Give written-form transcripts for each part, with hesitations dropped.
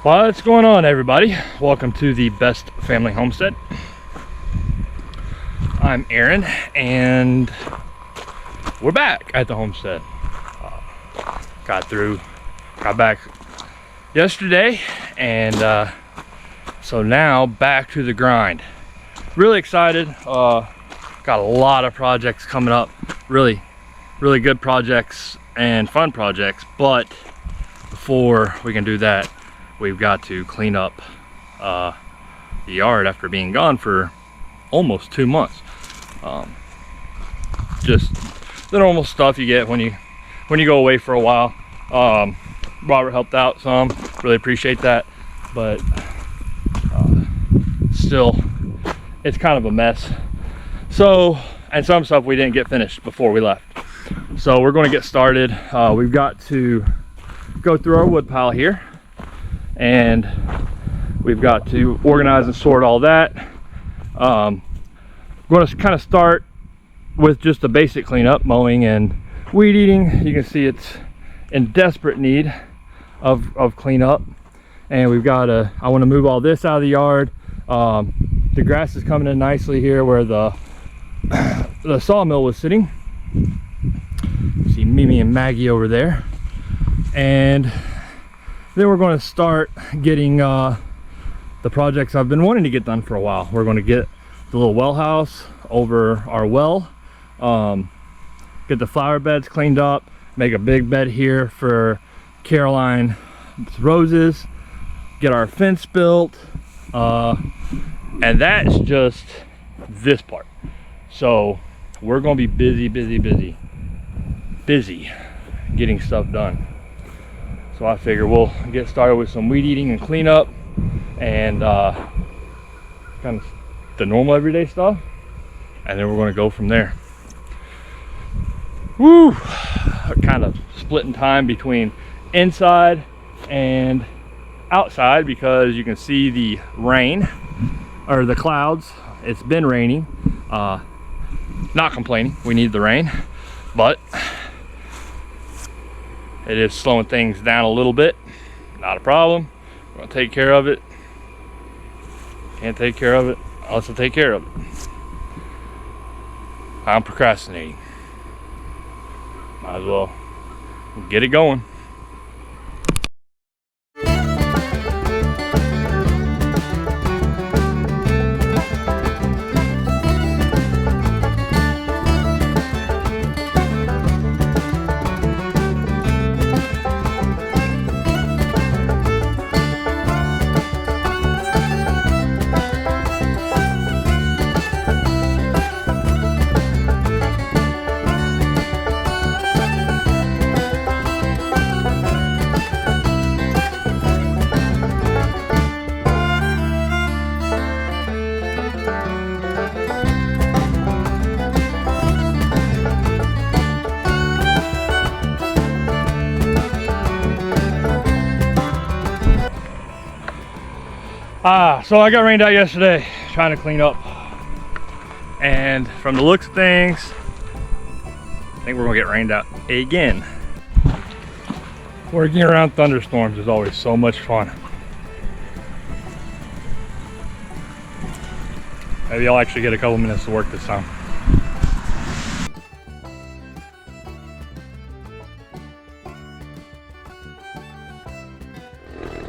What's going on, everybody? Welcome to the Best Family Homestead. I'm Aaron and we're back at the homestead. Got back yesterday, and so now back to the grind. Really excited. Got a lot of projects coming up, really good projects and fun projects, but before we can do that, we've got to clean up the yard after being gone for almost 2 months. Just the normal stuff you get when you go away for a while. Robert helped out some, really appreciate that, but still it's kind of a mess. So, and some stuff we didn't get finished before we left, so we're going to get started. We've got to go through our wood pile here, and we've got to organize and sort all that. I'm going to kind of start with just a basic cleanup, mowing and weed eating. You can see it's in desperate need of cleanup, and we've got to, I want to move all this out of the yard. The grass is coming in nicely here where the sawmill was sitting. See Mimi and Maggie over there, and then we're going to start getting the projects I've been wanting to get done for a while. We're going to get the little well house over our well, get the flower beds cleaned up, make a big bed here for Caroline roses, get our fence built, and that's just this part. So we're going to be busy getting stuff done. So I figure we'll get started with some weed eating and cleanup, and kind of the normal everyday stuff, and then we're going to go from there. Woo! Kind of splitting time between inside and outside because you can see the rain or the clouds. It's been raining. Not complaining, we need the rain, but it is slowing things down a little bit. Not a problem. We're gonna take care of it. Can't take care of it unless I take care of it. I'm procrastinating. Might as well get it going. So I got rained out yesterday trying to clean up, and from the looks of things, I think we're gonna get rained out again. Working around thunderstorms is always so much fun. Maybe I'll actually get a couple minutes to work this time.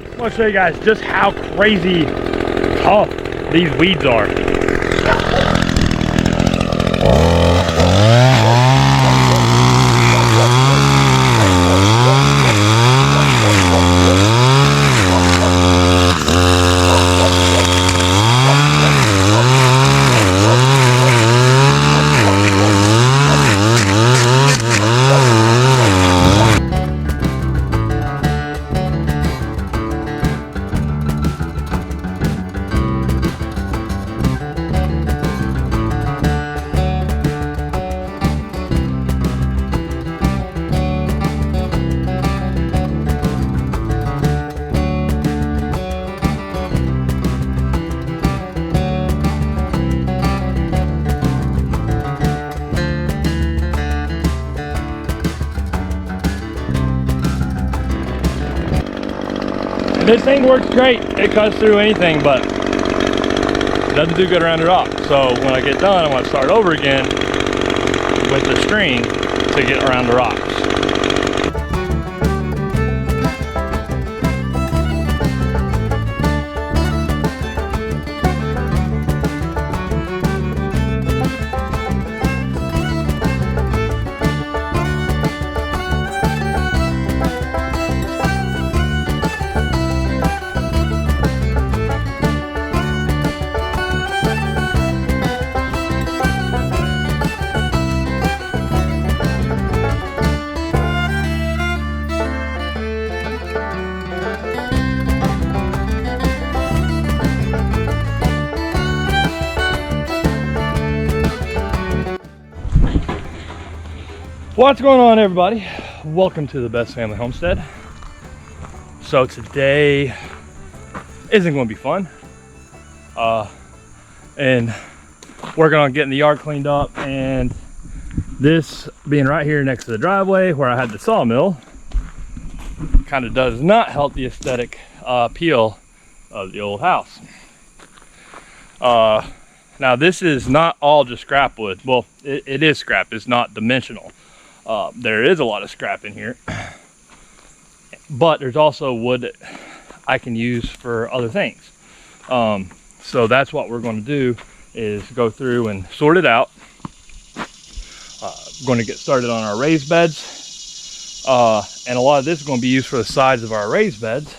I want to show you guys just how crazy tough these weeds are. This thing works great. It cuts through anything, but it doesn't do good around the rock. So when I get done, I want to start over again with the string to get around the rocks. What's going on, everybody? Welcome to the Best Family Homestead. So today isn't going to be fun, and working on getting the yard cleaned up, and this being right here next to the driveway where I had the sawmill kind of does not help the aesthetic appeal of the old house. Now this is not all just scrap wood. Well, it is scrap. It's not dimensional. There is a lot of scrap in here, but there's also wood that I can use for other things. So that's what we're going to do, is go through and sort it out. We're going to get started on our raised beds, and a lot of this is going to be used for the sides of our raised beds,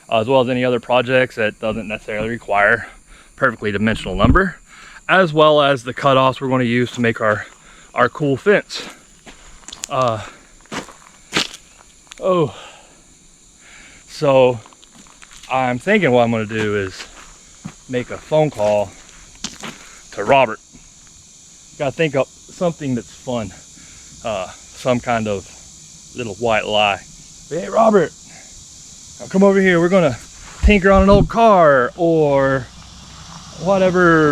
as well as any other projects that doesn't necessarily require perfectly dimensional lumber, as well as the cutoffs we're going to use to make our cool fence. So I'm thinking what I'm going to do is make a phone call to Robert. Got to think up something that's fun, some kind of little white lie. Hey Robert, now come over here, we're going to tinker on an old car or whatever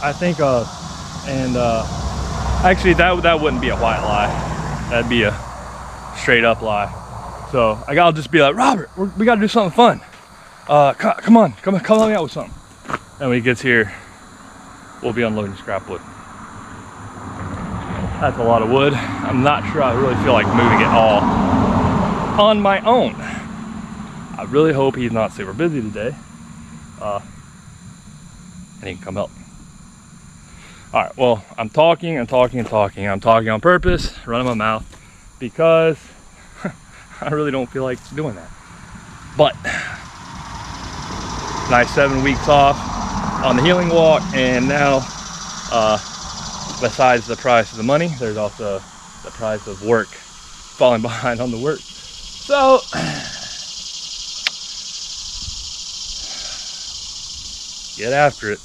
I think of. And actually that wouldn't be a white lie. That'd be a straight up lie. So I'll just be like, Robert, we gotta do something fun. Come on, help me out with something. And when he gets here, we'll be unloading scrap wood. That's a lot of wood. I'm not sure I really feel like moving it all on my own. I really hope he's not super busy today, and he can come help me. All right, well, I'm talking on purpose, running my mouth, because I really don't feel like doing that. But nice 7 weeks off on the healing walk, and now besides the price of the money, there's also the price of work, falling behind on the work. So get after it.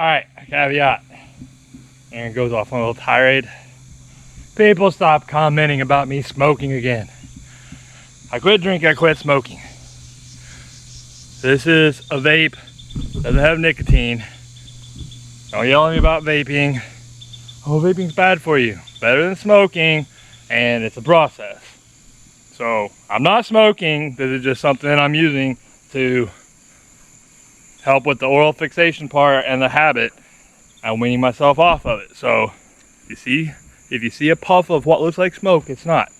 Alright, caveat. Aaron goes off on a little tirade. People stop commenting about me smoking again. I quit drinking, I quit smoking. This is a vape, doesn't have nicotine. Don't yell at me about vaping. Oh, vaping's bad for you. Better than smoking, and it's a process. So, I'm not smoking, this is just something I'm using to help with the oral fixation part and the habit. I'm weaning myself off of it. So, if you see a puff of what looks like smoke, it's not.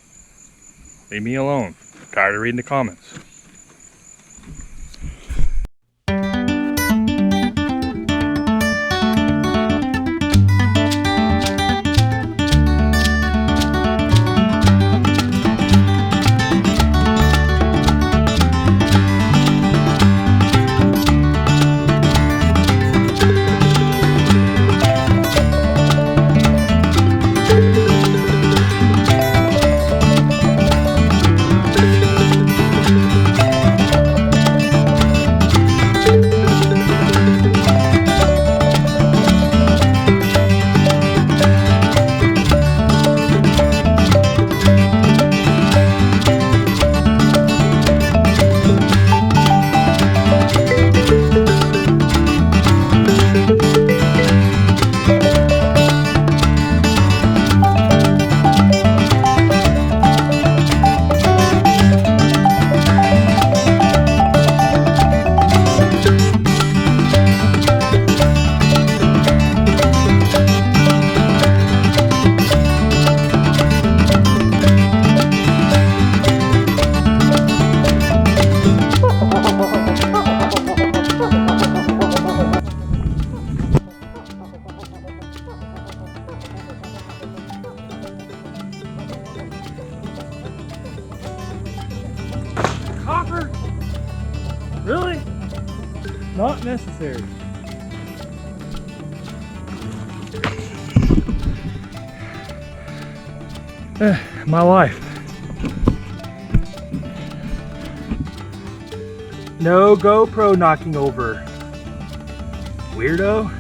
Leave me alone. I'm tired of reading the comments. Copper? Really? Not necessary. My life. No GoPro knocking over. Weirdo.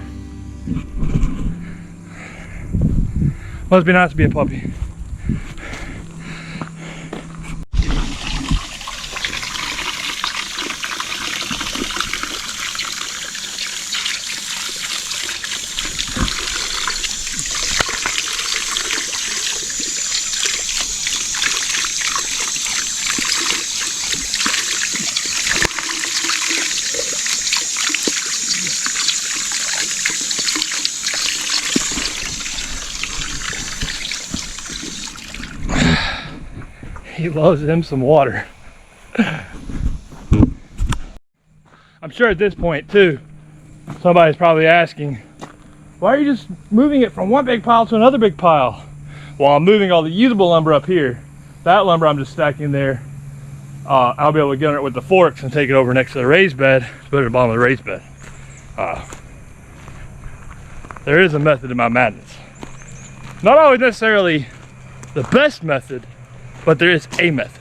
Must be nice to be a puppy. He loves him some water. I'm sure at this point too, somebody's probably asking, why are you just moving it from one big pile to another big pile? Well, I'm moving all the usable lumber up here. That lumber I'm just stacking there. I'll be able to get on it with the forks and take it over next to the raised bed, put it at the bottom of the raised bed. There is a method to my madness. Not always necessarily the best method, but there is a method.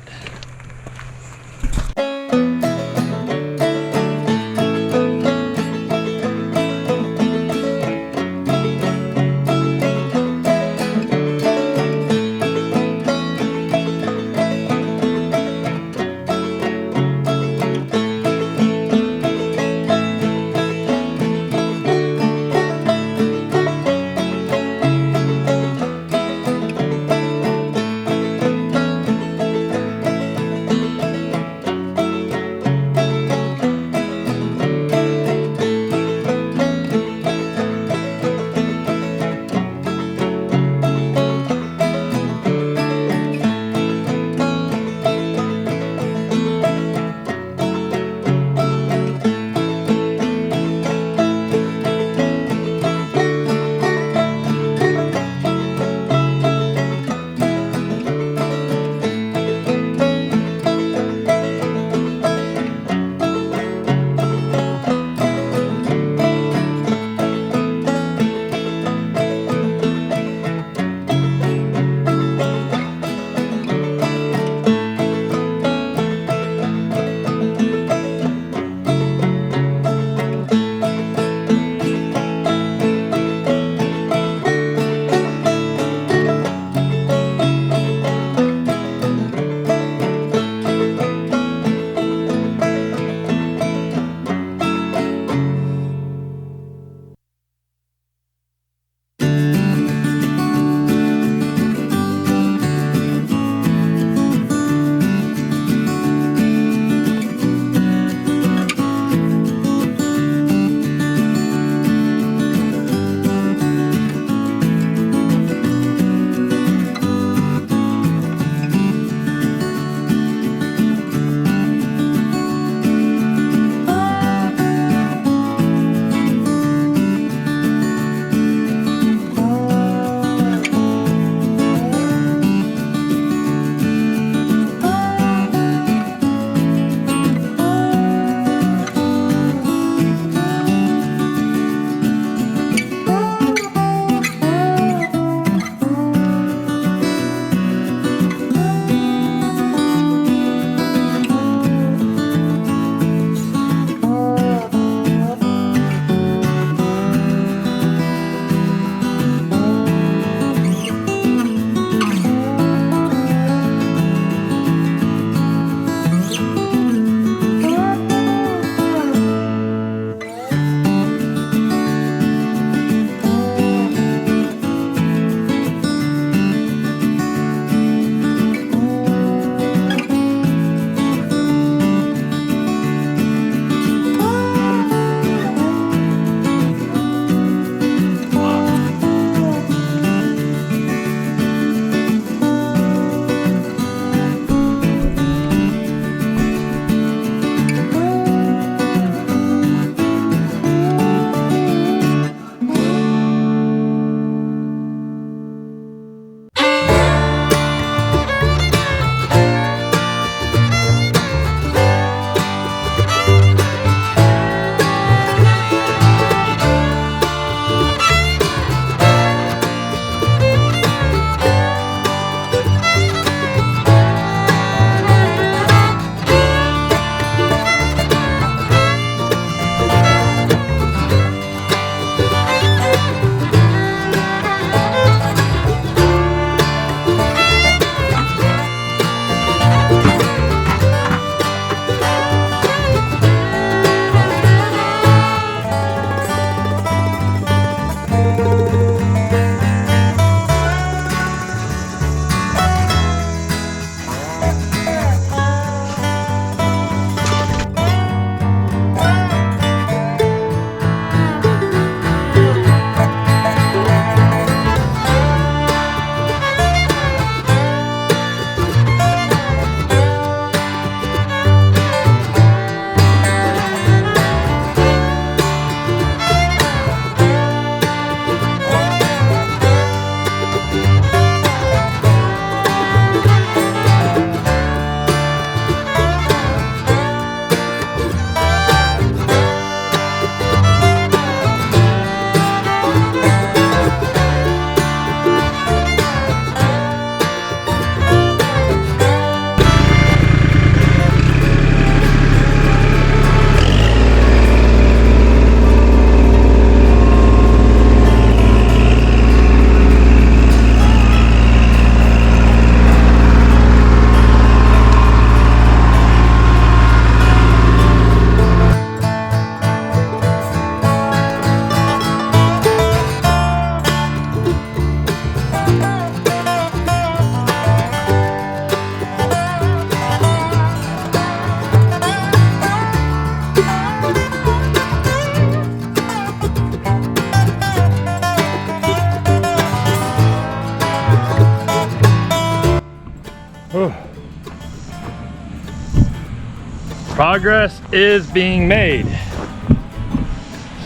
Progress is being made.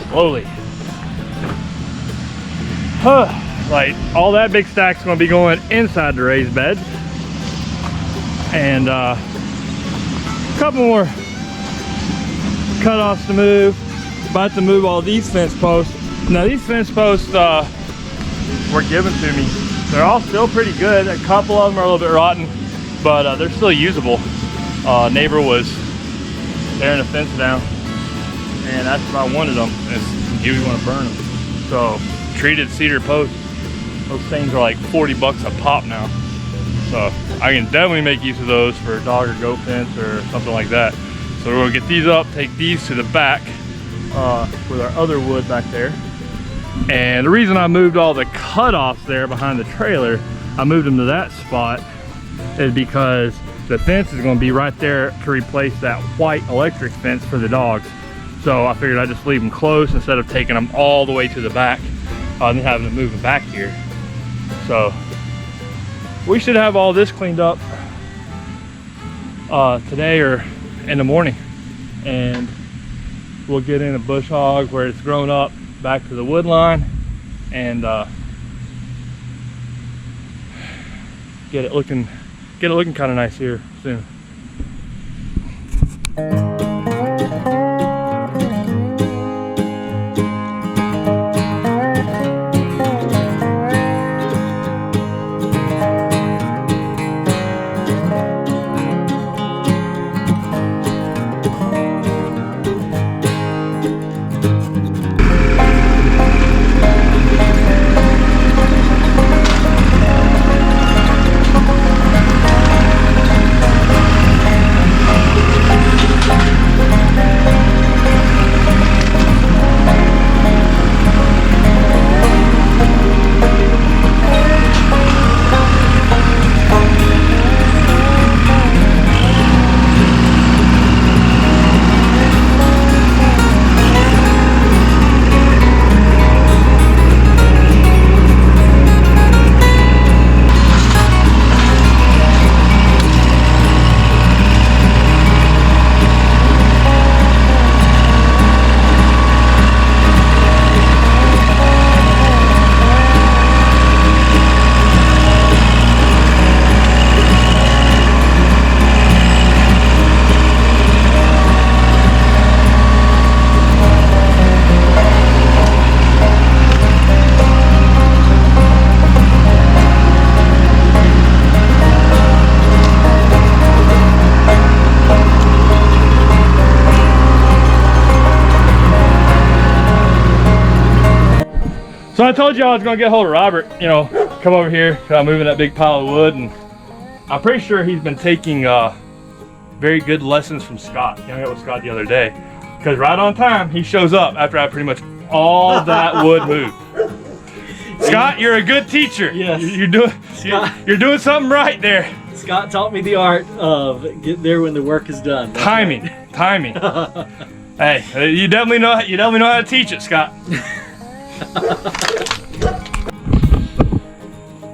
Slowly. Like all that big stack's gonna be going inside the raised beds. And a couple more cutoffs to move. About to move all these fence posts. Now these fence posts were given to me. They're all still pretty good. A couple of them are a little bit rotten, but they're still usable. Neighbor was tearing the fence down, and that's what I wanted them. He was going to burn them. So treated cedar posts. Those things are like 40 bucks a pop now. So I can definitely make use of those for a dog or goat fence or something like that. So we're gonna get these up, take these to the back with our other wood back there. And the reason I moved all the cutoffs there behind the trailer, I moved them to that spot, is because the fence is gonna be right there to replace that white electric fence for the dogs. So I figured I'd just leave them close instead of taking them all the way to the back and having to move them back here. So we should have all this cleaned up today or in the morning, and we'll get in a bush hog where it's grown up back to the wood line and get it looking kind of nice here soon. So I told you I was gonna get a hold of Robert, you know, come over here, cause I'm moving that big pile of wood, and I'm pretty sure he's been taking very good lessons from Scott. I met with Scott the other day, cause right on time he shows up after I pretty much all that wood moved. Scott, you're a good teacher. Yes. You're doing something right there. Scott taught me the art of getting there when the work is done. That's timing, right. Timing. Hey, you definitely know how to teach it, Scott.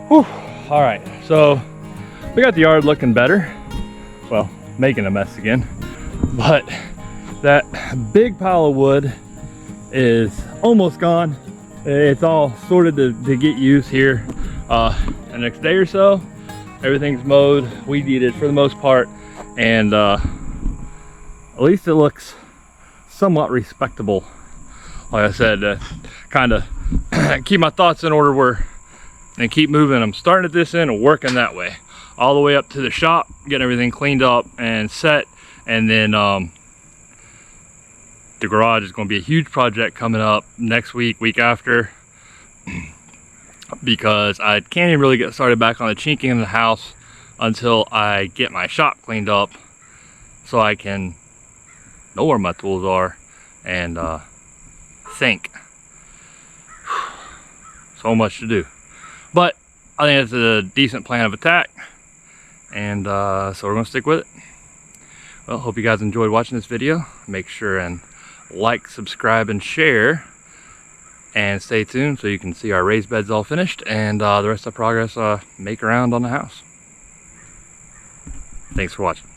Whew. All right, so we got the yard looking better. Well, making a mess again, but that big pile of wood is almost gone. It's all sorted to get used here. The next day or so, everything's mowed, weed eated for the most part, and at least it looks somewhat respectable. Like I said, kind of keep my thoughts in order and keep moving. I'm starting at this end and working that way, all the way up to the shop, getting everything cleaned up and set, and then the garage is going to be a huge project coming up next week, week after, because I can't even really get started back on the chinking in the house until I get my shop cleaned up, so I can know where my tools are and think. So much to do, but I think it's a decent plan of attack, and so we're gonna stick with it. Well, hope you guys enjoyed watching this video. Make sure and like, subscribe, and share, and stay tuned so you can see our raised beds all finished and the rest of the progress make around on the house. Thanks for watching.